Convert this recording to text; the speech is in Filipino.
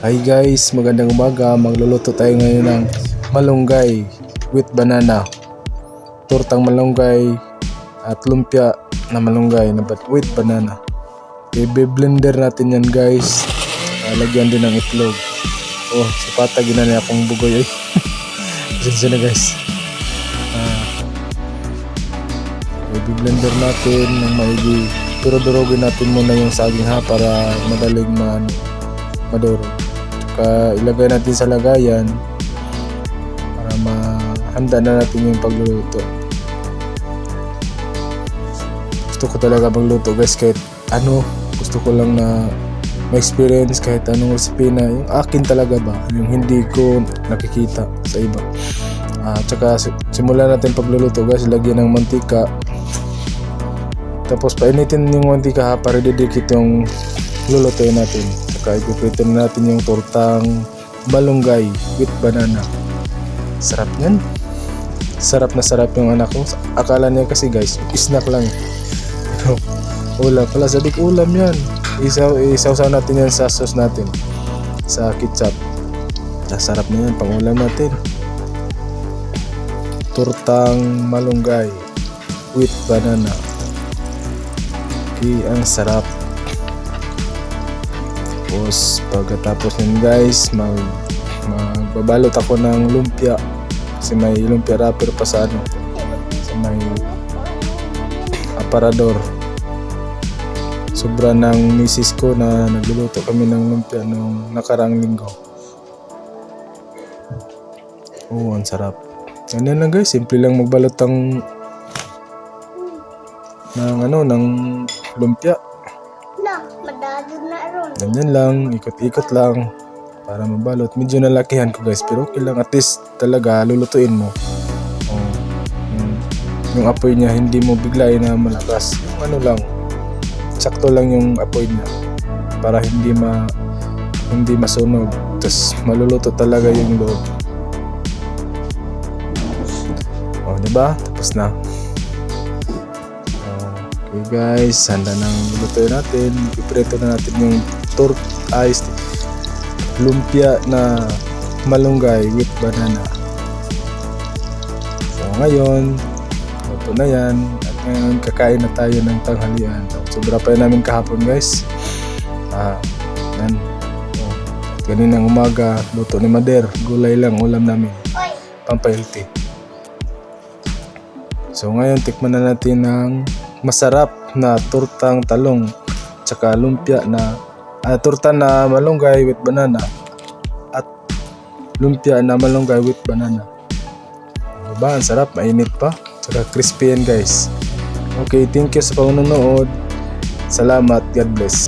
Hi guys, magandang umaga. Magluluto tayo ngayon ng malunggay with banana. Tortang malunggay at lumpia na malunggay na with banana. I-blender natin yan guys. Lagyan din ng itlog. Oh, sapata ginana akong bugoy eh. Pasensya na guys. I-blender natin ng maigi. Pero durugin natin muna yung saging ha para madaling madurog. Tsaka ilagay natin sa lagayan para mahanda na natin yung pagluluto. Gusto ko talaga magluto guys, kahit ano, gusto ko lang na ma-experience kahit anong recipe na yung akin talaga ba, yung hindi ko nakikita sa iba. Tsaka simulan natin pagluluto guys, lagyan ng mantika. Tapos painitin yung mantika ha para didikit yung lulutuin natin. Tsaka ipiprito na natin yung tortang malunggay with banana. Sarap yan. Sarap na sarap yung anak ko. Akala niya kasi guys, snack lang. Ulam pala, sabi ko ulam yan. Isaw-saw natin yan sa sauce natin, sa ketchup. Sarap na yan, pang ulam natin. Tortang malunggay with banana. Okay, ang sarap. Tapos pagkatapos nun guys, magbabalot ako ng lumpia kasi may lumpia wrapper pa sa may aparador. Sobra ng misis ko na nagluluto kami ng lumpia nung nakarang linggo. Oh, ang sarap. Ganyan lang guys, simple lang magbalot ng lumpia. Ganyan lang, ikot-ikot lang para mabalot. Medyo nalakihan ko guys, pero okay lang, at least talaga lulutuin mo. Yung apoy niya hindi mo biglain na malakas. Yung lang, sakto lang yung apoy niya para hindi masunog. Tapos maluluto talaga yung loob. Diba? Tapos na. Okay guys, handa nang lulutuin natin. Ipiprito na natin yung lumpia na malunggay with banana. So ngayon, luto na yan. At ngayon, kakain na tayo ng tanghalian. Sobra pa yun namin kahapon guys. Yan. Kaninang umaga, luto ni Mader. Gulay lang ulam namin. Pampahilti. So ngayon, tikman na natin ng masarap na tortang talong tsaka lumpia na torta na malunggay with banana at lumpia na malunggay with banana. Diba? Ang sarap, mainit pa tsaka crispy yan guys. Okay, thank you sa panonood. Salamat, God bless.